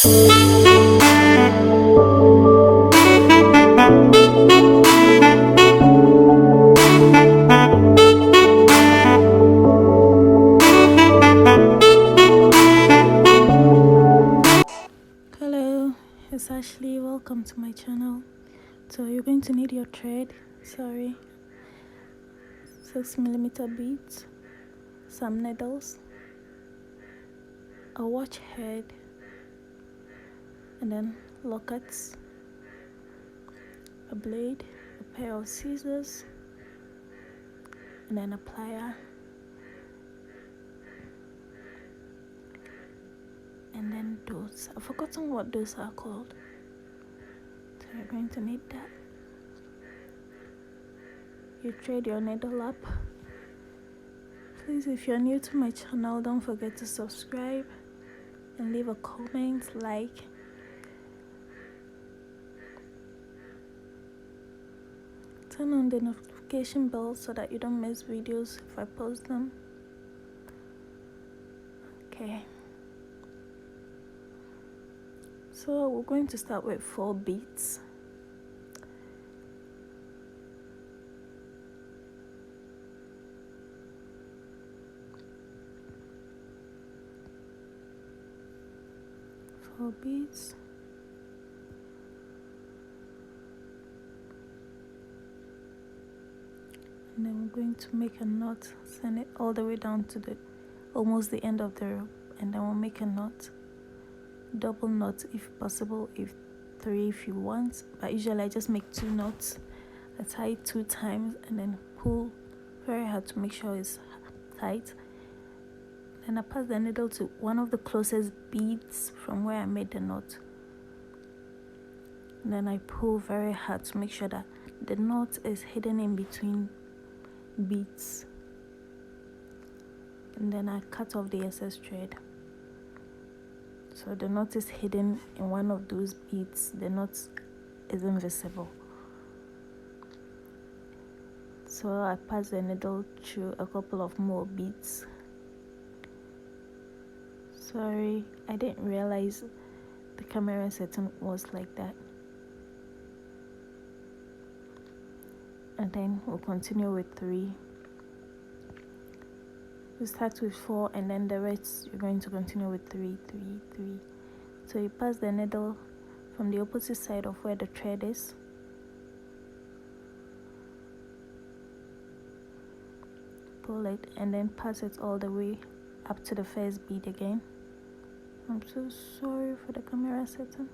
Hello, it's Ashley. Welcome to my channel. So you're going to need your thread, 6mm beads, some needles, a watch head, and then lockets, a blade, a pair of scissors, and then a plier, and then those. I've forgotten what those are called. So you're going to need that. You thread your needle up. Please, if you're new to my channel, don't forget to subscribe and leave a comment, like. Turn on the notification bell so that you don't miss videos if I post them. Okay. So we're going to start with 4 beads. Four beads. And then we're going to make a knot, send it all the way down to almost the end of the rope, and then we'll make a knot, double knot if possible, if 3 if you want, but usually I just make 2 knots. I tie it 2 times and then pull very hard to make sure it's tight. Then I pass the needle to one of the closest beads from where I made the knot, and then I pull very hard to make sure that the knot is hidden in between beads, and then I cut off the excess thread. So the knot is hidden in one of those beads, the knot isn't visible. So I pass the needle through a couple of more beads. Sorry, I didn't realize the camera setting was like that. And then we'll continue with 3. We start with 4 and then the rest you're going to continue with 3, 3, 3. So you pass the needle from the opposite side of where the thread is. Pull it and then pass it all the way up to the first bead again. I'm so sorry for the camera setting.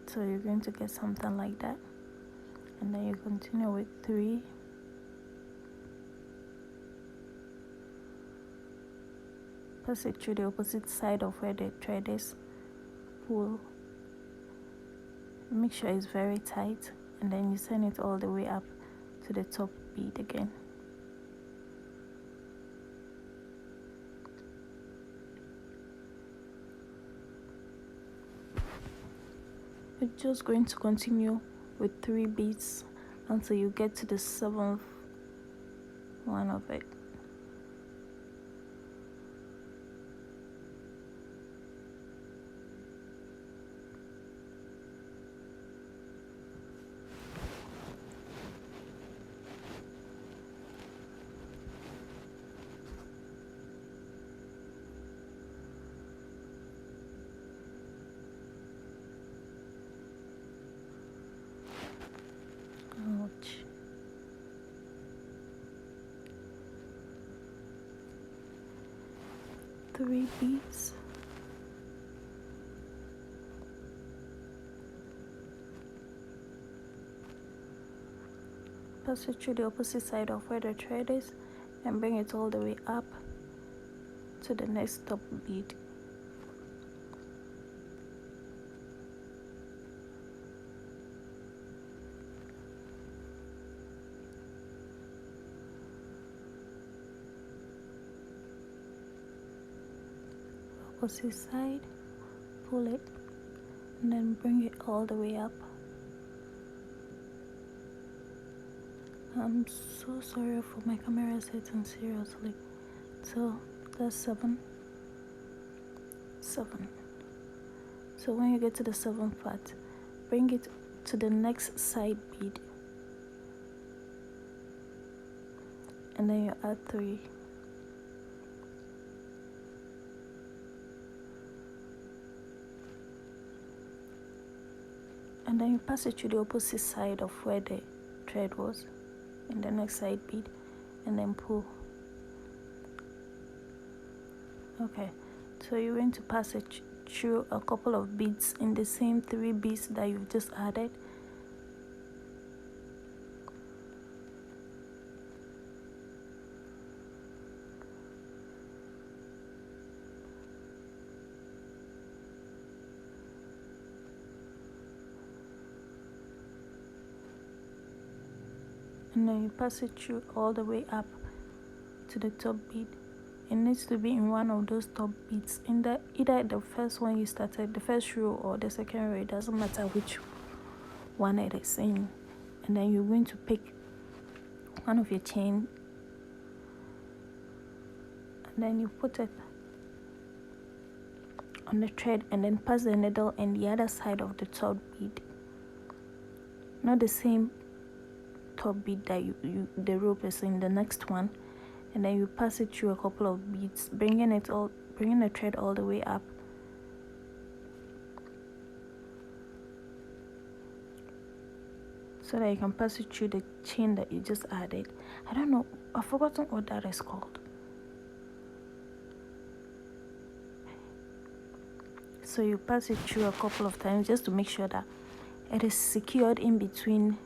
So you're going to get something like that, and then you continue with 3. Pass it through the opposite side of where the thread is. Pull. Make sure it's very tight, and then you send it all the way up to the top bead again. You're just going to continue with 3 beads until you get to the 7th one of it. Ouch. Three beads. Pass it through the opposite side of where the thread is and bring it all the way up to the next top bead. Opposite side, pull it and then bring it all the way up. I'm so sorry for my camera setting, seriously. So that's 7. 7. So when you get to the 7th part, bring it to the next side bead, and then you add 3. And then you pass it to the opposite side of where the thread was in the next side bead, and then pull. Okay, so you're going to pass it through a couple of beads in the same 3 beads that you've just added. And then you pass it through all the way up to the top bead. It needs to be in one of those top beads, in either the first one you started, the first row, or the second row. It doesn't matter which one it is in. And then you're going to pick one of your chain, and then you put it on the thread, and then pass the needle in the other side of the top bead, not the same top bead that the rope is in, the next one. And then you pass it through a couple of beads, bringing the thread all the way up, so that you can pass it through the chain that you just added. I don't know, I've forgotten what that is called. So you pass it through a couple of times just to make sure that it is secured in between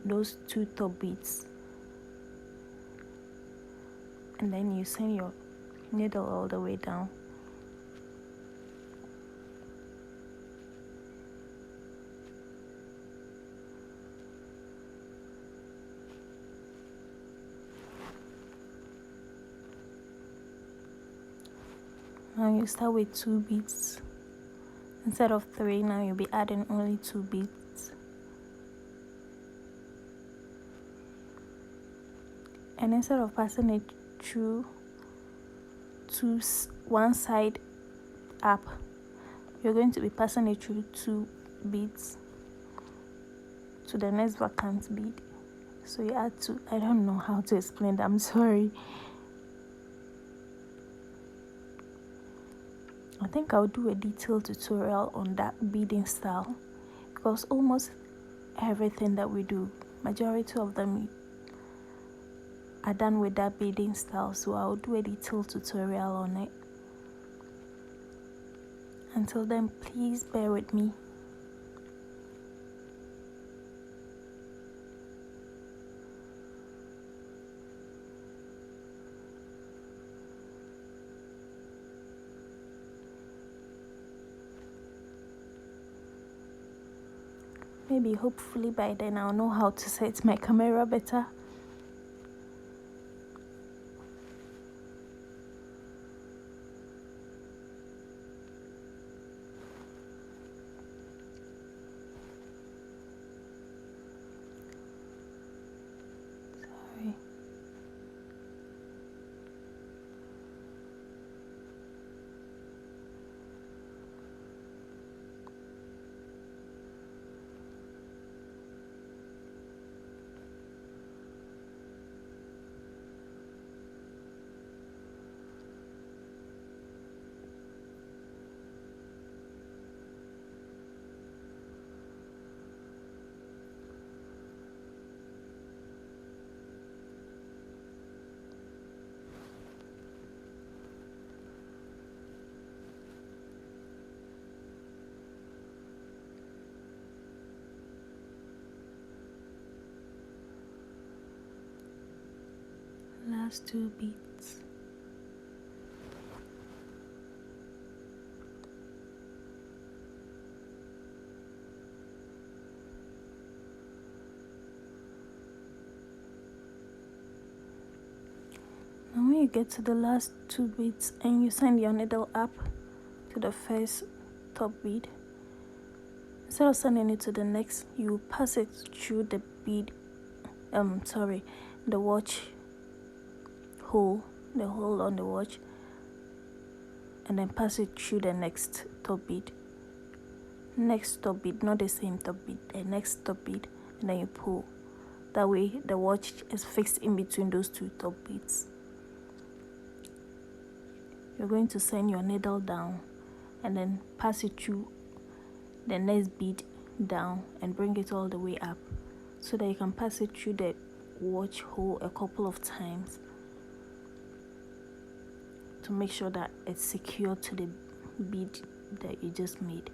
those 2 top beads. And then you send your needle all the way down. Now you start with 2 beads. Instead of 3, now you'll be adding only 2 beads. And instead of passing it through to one side up, you're going to be passing it through 2 beads to the next vacant bead. So you add 2. I don't know how to explain that, I'm sorry. I think I'll do a detailed tutorial on that beading style, because almost everything that we do, majority of them are done with that beading style. So I'll do a detailed tutorial on it. Until then, please bear with me. Maybe hopefully by then I'll know how to set my camera better. Sorry. Last 2 beads. Now when you get to the last 2 beads and you send your needle up to the first top bead, instead of sending it to the next, you pass it through the bead, the watch hole, the hole on the watch, and then pass it through the next top bead. Next top bead, not the same top bead, the next top bead, and then you pull. That way the watch is fixed in between those two top beads. You're going to send your needle down and then pass it through the next bead down and bring it all the way up, so that you can pass it through the watch hole a couple of times to make sure that it's secure to the bead that you just made.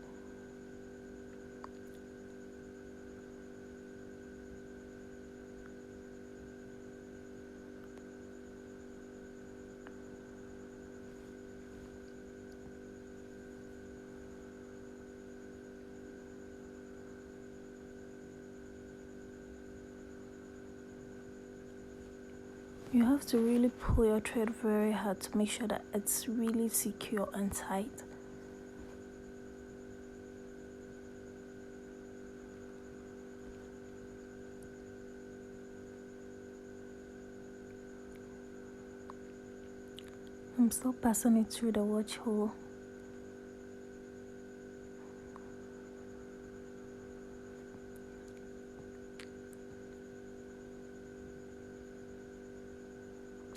You have to really pull your thread very hard to make sure that it's really secure and tight. I'm still passing it through the watch hole.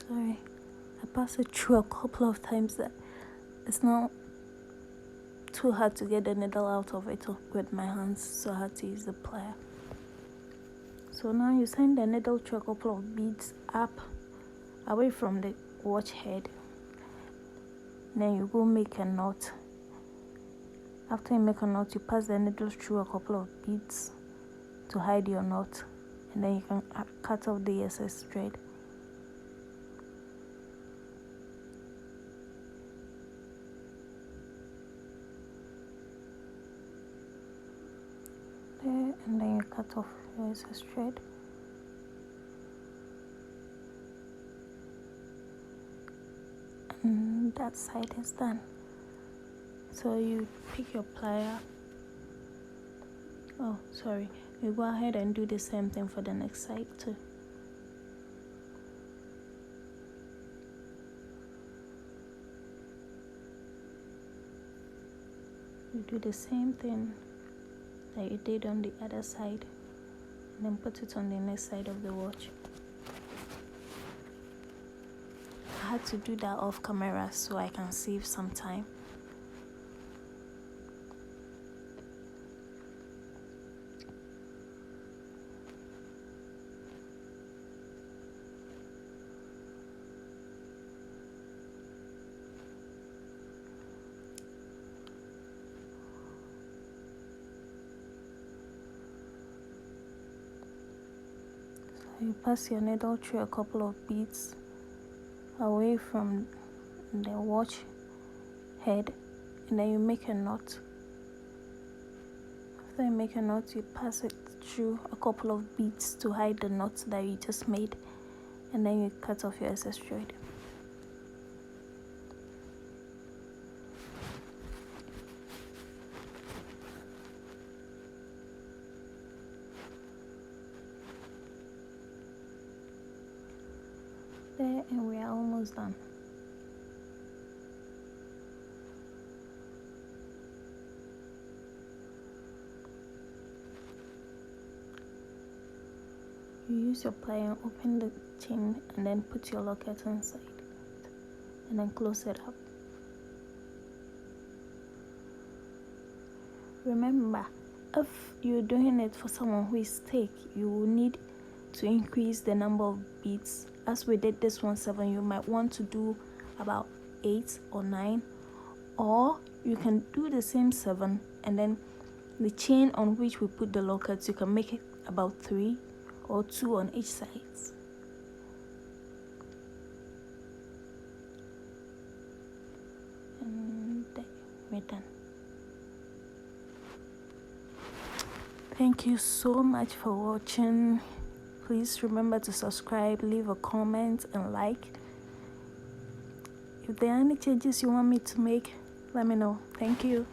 Sorry, I passed it through a couple of times that it's not too hard to get the needle out of it with my hands, so I had to use the plier. So now you send the needle through a couple of beads up, away from the watch head. Then you go make a knot. After you make a knot, you pass the needle through a couple of beads to hide your knot, and then you can cut off the excess thread. There, and then you cut off your excess thread. And that side is done. So you pick your plier. Oh, sorry. You go ahead and do the same thing for the next side too. You do the same thing that you did on the other side, and then put it on the next side of the watch. I had to do that off camera so I can save some time. So you pass your needle through a couple of beads away from the watch head, and then you make a knot. After you make a knot, you pass it through a couple of beads to hide the knot that you just made, and then you cut off your excess thread. There, and we are almost done. You use your plier and open the chain, and then put your locket inside, and then close it up. Remember, if you're doing it for someone who is thick, you will need to increase the number of beads. As we did this one 7, you might want to do about 8 or 9, or you can do the same 7, and then the chain on which we put the lockets, you can make it about 3 or 2 on each side. And there, we're done. Thank you so much for watching. Please remember to subscribe, leave a comment, and like. If there are any changes you want me to make, let me know. Thank you.